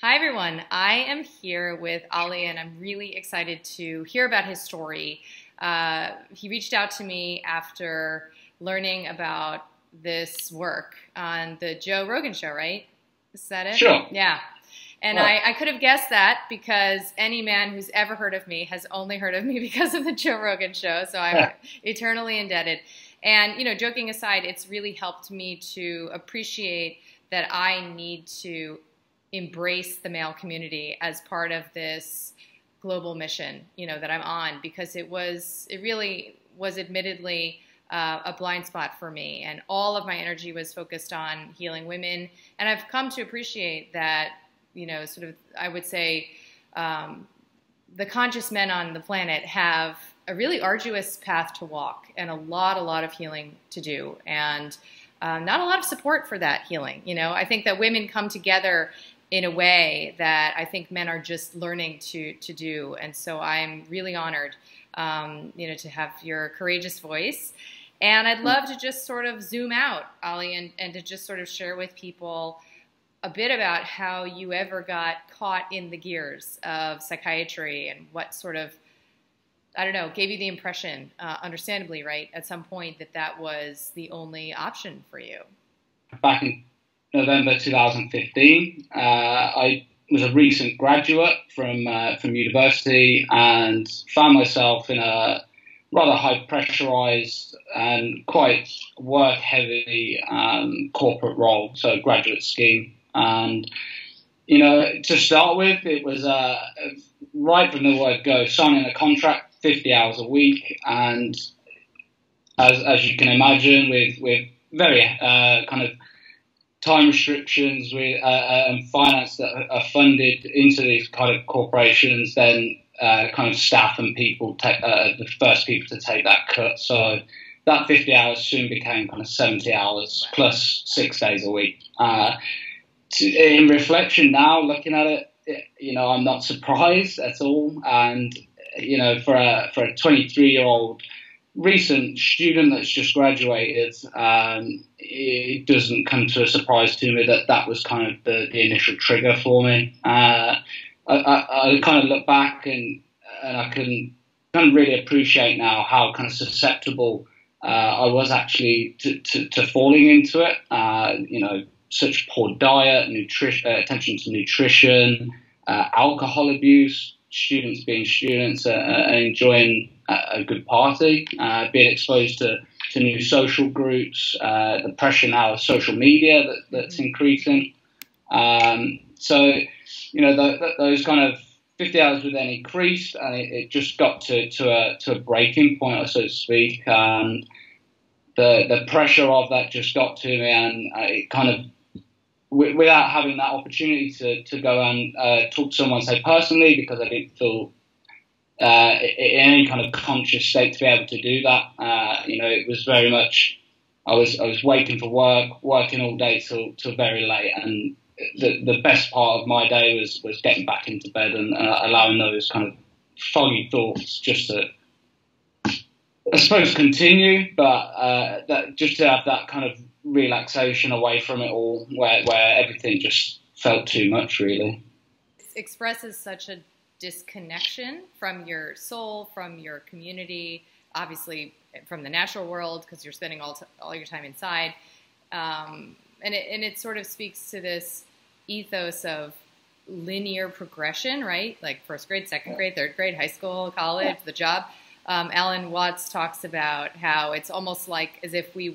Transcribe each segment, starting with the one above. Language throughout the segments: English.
Hi, everyone. I am here with Ollie, and I'm really excited to hear about his story. He reached out to me after learning about this work on the Joe Rogan show, right? Is that it? Sure. Yeah. And Well, I could have guessed that because any man who's ever heard of me has only heard of me because of the Joe Rogan show. So I'm eternally indebted. And, joking aside, it's really helped me to appreciate that I need to embrace the male community as part of this global mission, that I'm on, because it really was admittedly a blind spot for me, and all of my energy was focused on healing women. And I've come to appreciate that, sort of, I would say, the conscious men on the planet have a really arduous path to walk and a lot of healing to do, and not a lot of support for that healing. I think that women come together in a way that I think men are just learning to do. And so I'm really honored, to have your courageous voice. And I'd love to just sort of zoom out, Ollie, and to just sort of share with people a bit about how you ever got caught in the gears of psychiatry and what sort of, I don't know, gave you the impression, understandably, right, at some point that was the only option for you. back in November 2015, I was a recent graduate from university and found myself in a rather high pressurized and quite work heavy corporate role, so graduate scheme. And to start with, it was right from the word go, signing a contract, 50 hours a week, and as you can imagine, with very kind of time restrictions and finance that are funded into these kind of corporations, then kind of staff and people take the first people to take that cut. So that 50 hours soon became kind of 70 hours plus 6 days a week. In reflection now, looking at it, I'm not surprised at all. And, for a 23-year-old recent student that's just graduated, it doesn't come to a surprise to me that was kind of the initial trigger for me. I kind of look back and I can kind of really appreciate now how kind of susceptible I was actually to falling into it. Such poor diet, attention to nutrition, alcohol abuse, students being students and enjoying a good party, being exposed to new social groups, the pressure now of social media that's increasing. Those kind of 50 hours were then increased, and it just got to a breaking point, so to speak. And the pressure of that just got to me, and it kind of, without having that opportunity to go and talk to someone, say personally, because I didn't feel in any kind of conscious state to be able to do that. It was very much I was waiting for work, working all day till very late, and the best part of my day was getting back into bed and allowing those kind of foggy thoughts just to, I suppose, continue, but that just to have that kind of relaxation away from it all, where everything just felt too much, really. It expresses such a disconnection from your soul, from your community, obviously from the natural world, because you're spending all your time inside, and it sort of speaks to this ethos of linear progression, right? Like first grade, second grade, third grade, high school, college, the job. Alan Watts talks about how it's almost like as if we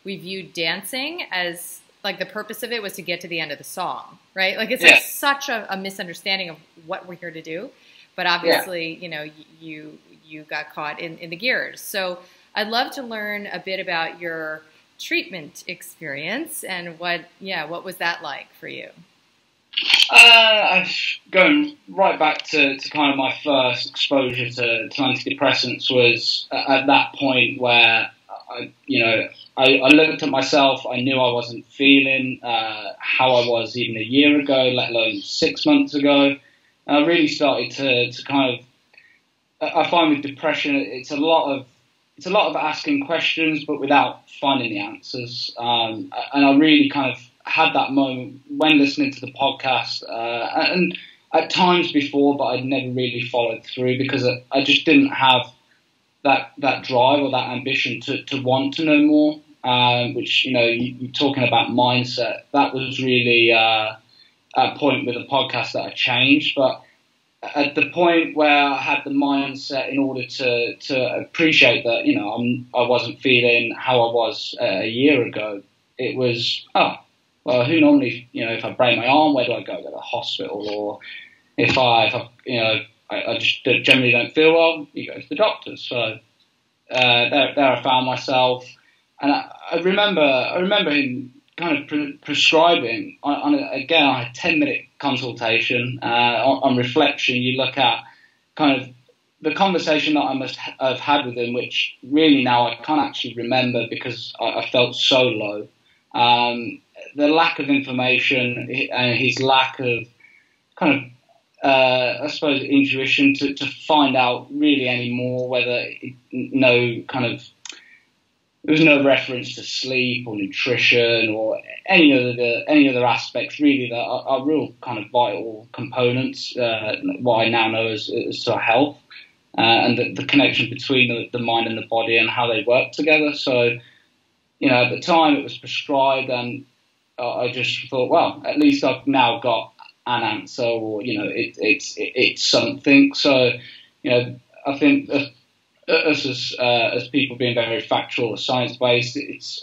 viewed dancing as like the purpose of it was to get to the end of the song, right? Like it's like such a misunderstanding of what we're here to do. But obviously, you got caught in the gears. So I'd love to learn a bit about your treatment experience and what was that like for you? Going right back to kind of my first exposure to antidepressants was at that point where I looked at myself. I knew I wasn't feeling how I was even a year ago, let alone 6 months ago. And I really started to kind of. I find with depression, it's a lot of asking questions, but without finding the answers. And I really kind of had that moment when listening to the podcast, and at times before, but I'd never really followed through because I just didn't have that drive or that ambition to want to know more. Which, you're talking about mindset. That was really a point with the podcast that I changed. But at the point where I had the mindset in order to appreciate that, I wasn't feeling how I was a year ago. It was, well, who normally, if I break my arm, where do I go? I go to the hospital. Or if I just generally don't feel well, you go to the doctors. So there I found myself. And I remember him kind of prescribing on a 10-minute consultation. On reflection, you look at kind of the conversation that I must have had with him, which really now I can't actually remember because I felt so low. The lack of information and his lack of kind of, I suppose, intuition to find out really any more, there was no reference to sleep or nutrition or any other aspects really that are real kind of vital components. What I now know as to health and the connection between the mind and the body and how they work together. So, at the time it was prescribed, and I just thought, well, at least I've now got an answer, or it's something. So, I think us as people being very factual or science based, it's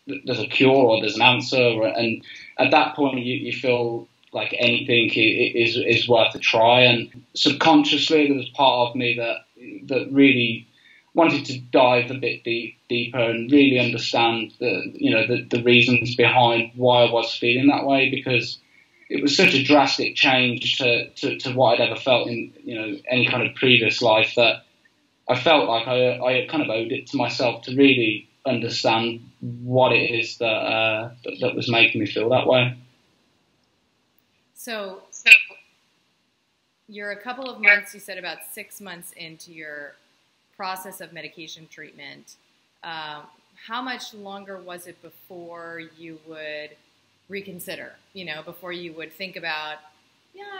there's a cure or there's an answer, and at that point you feel like anything is worth a try. And subconsciously there was part of me that really wanted to dive a bit deeper and really understand the reasons behind why I was feeling that way, because it was such a drastic change to what I'd ever felt in any kind of previous life, that I felt like I kind of owed it to myself to really understand what it is that was making me feel that way. So you're a couple of months, you said about 6 months into your process of medication treatment. How much longer was it before you would reconsider, before you would think about,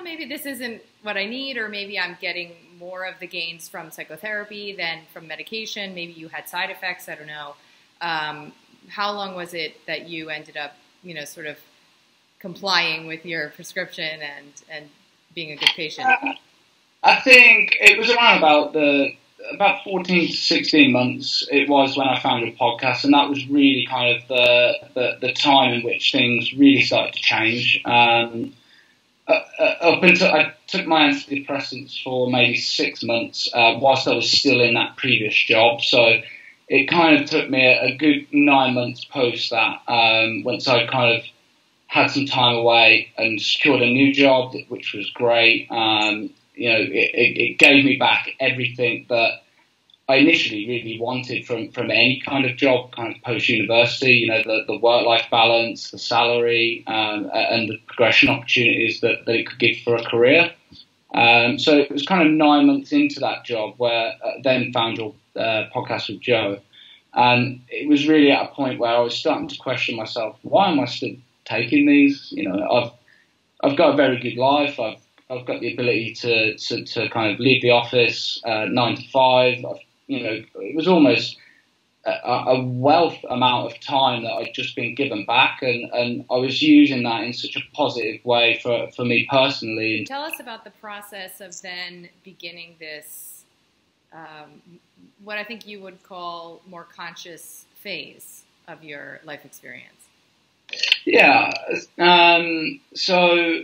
maybe this isn't what I need, or maybe I'm getting more of the gains from psychotherapy than from medication. Maybe you had side effects. I don't know. How long was it that you ended up, sort of complying with your prescription and being a good patient? I think it was around about 14 to 16 months it was when I found your podcast, and that was really kind of the time in which things really started to change. Up until I took my antidepressants for maybe 6 months whilst I was still in that previous job. So it kind of took me a good 9 months post that, once I kind of had some time away and secured a new job, which was great. It gave me back everything that I initially really wanted from any kind of job, kind of post-university, the work-life balance, the salary, and the progression opportunities that it could give for a career. So it was kind of 9 months into that job where I then found your podcast with Joe. And it was really at a point where I was starting to question myself, why am I still taking these? I've got a very good life. I've got the ability to kind of leave the office 9 to 5. It was almost a wealth amount of time that I'd just been given back, and I was using that in such a positive way for me personally. Tell us about the process of then beginning this, what I think you would call more conscious phase of your life experience. Yeah. So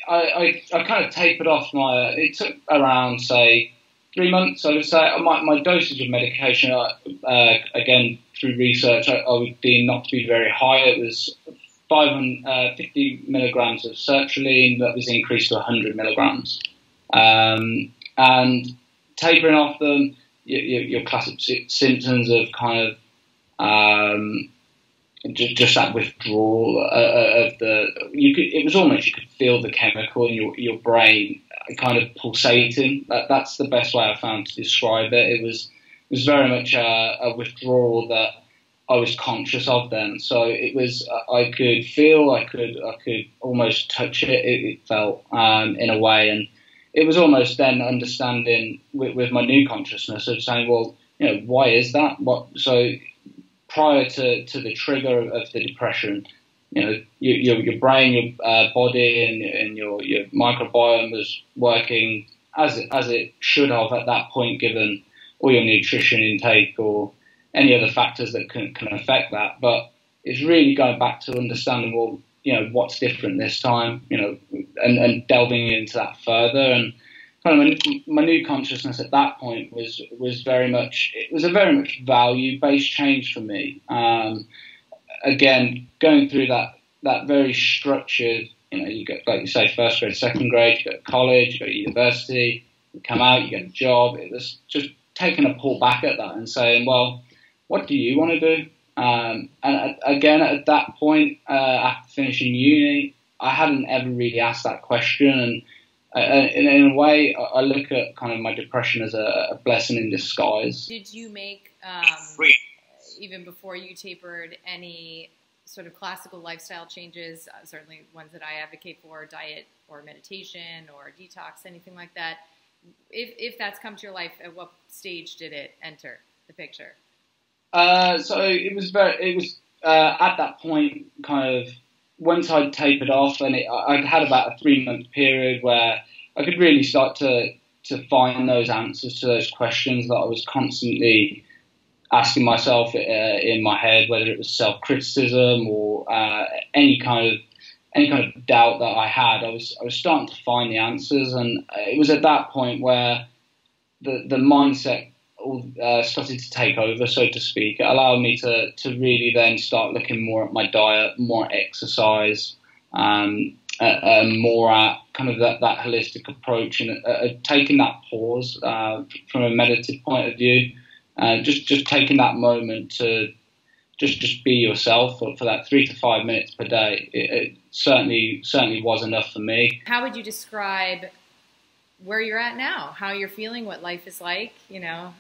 I kind of tapered off it took around, say, 3 months, I would say. My dosage of medication, again, through research, I would deem not to be very high. It was 50 milligrams of sertraline that was increased to 100 milligrams. And tapering off them, your classic symptoms of kind of just that withdrawal of it was almost, you could feel the chemical in your brain kind of pulsating. That's the best way I found to describe it. It was very much a withdrawal that I was conscious of then. So it was, I could feel, I could almost touch it. It felt in a way, and it was almost then understanding with my new consciousness of saying, well, why is that? So prior to the trigger of the depression, your brain, your body, and your microbiome was working as it should have at that point, given all your nutrition intake or any other factors that can affect that. But it's really going back to understanding, well, what's different this time, and delving into that further. And kind of my new consciousness at that point was very much, it was a very much value-based change for me. Again, going through that very structured, you go, like you say, first grade, second grade, you go to college, you go to university, you come out, you get a job. It was just taking a pull back at that and saying, well, what do you want to do? And again, at that point, after finishing uni, I hadn't ever really asked that question. And in a way, I look at kind of my depression as a blessing in disguise. Did you make, even before you tapered, any sort of classical lifestyle changes, certainly ones that I advocate for, diet or meditation or detox, anything like that? If that's come to your life, at what stage did it enter the picture? So it was at that point, kind of once I'd tapered off, and I'd had about a 3-month period where I could really start to find those answers to those questions that I was constantly asking myself in my head, whether it was self-criticism or any kind of doubt that I had. I was starting to find the answers, and it was at that point where the mindset started to take over, so to speak. It allowed me to really then start looking more at my diet, more at exercise, more at kind of that holistic approach, and taking that pause from a meditative point of view, just taking that moment to just be yourself for that 3 to 5 minutes per day. It certainly was enough for me. How would you describe where you're at now? How you're feeling? What life is like? What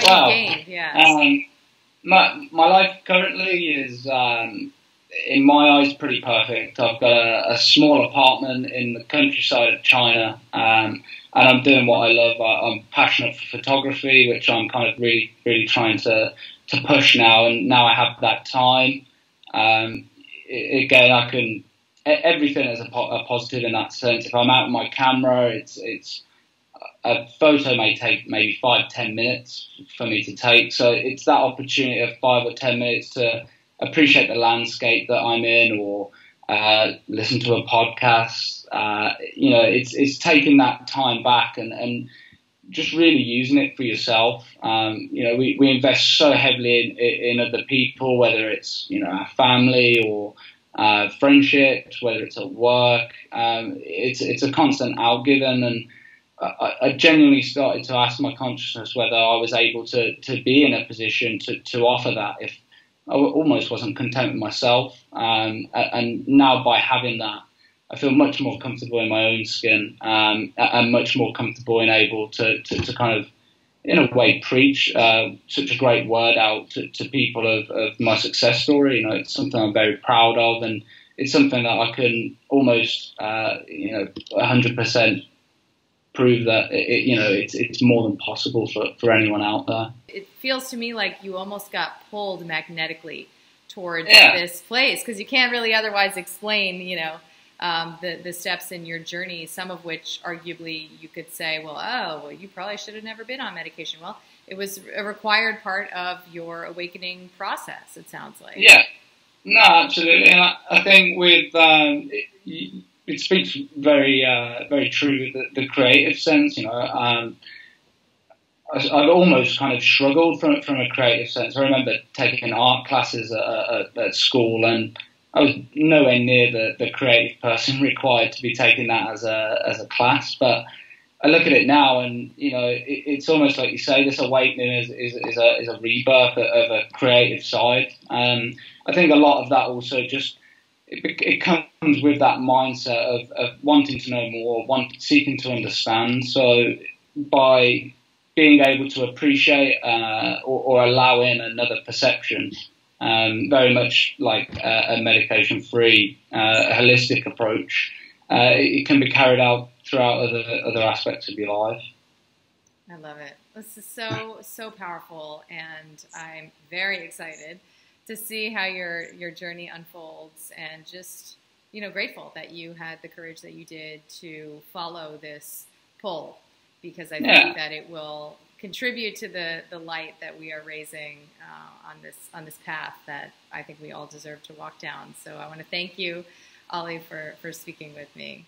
well, you've gained? Yeah. My life currently is, in my eyes, pretty perfect. I've got a small apartment in the countryside of China, and I'm doing what I love. I'm passionate for photography, which I'm kind of really, really trying to push now. And now I have that time. Again, everything is a positive in that sense. If I'm out with my camera, it's a photo may take maybe 5-10 minutes for me to take. So it's that opportunity of 5 or 10 minutes to appreciate the landscape that I'm in, or listen to a podcast. It's taking that time back and just really using it for yourself. We invest so heavily in other people, whether it's our family or friendships, whether it's at work. It's a constant outgiving, and I genuinely started to ask my consciousness whether I was able to be in a position to offer that, if I almost wasn't content with myself. And now by having that, I feel much more comfortable in my own skin, and much more comfortable and able to kind of, in a way, preach such a great word out to people of my success story. It's something I'm very proud of, and it's something that I can almost, 100% prove that it's more than possible for anyone out there. It feels to me like you almost got pulled magnetically towards this place, because you can't really otherwise explain, the steps in your journey, some of which arguably you could say, well, you probably should have never been on medication. Well, it was a required part of your awakening process, it sounds like. Yeah, no, absolutely. And I think with it speaks very true with the creative sense. I've almost kind of struggled from a creative sense. I remember taking art classes at school, and I was nowhere near the creative person required to be taking that as a class. But I look at it now, and it's almost like you say, this awakening is a rebirth of a creative side. I think a lot of that also just it comes with that mindset of wanting to know more, seeking to understand. So by being able to appreciate or allow in another perception, very much like a medication-free, holistic approach. It can be carried out throughout other aspects of your life. I love it. This is so powerful, and I'm very excited to see how your journey unfolds, and just grateful that you had the courage that you did to follow this pull, because I think that it will contribute to the light that we are raising on this path that I think we all deserve to walk down. So I want to thank you, Ollie, for speaking with me.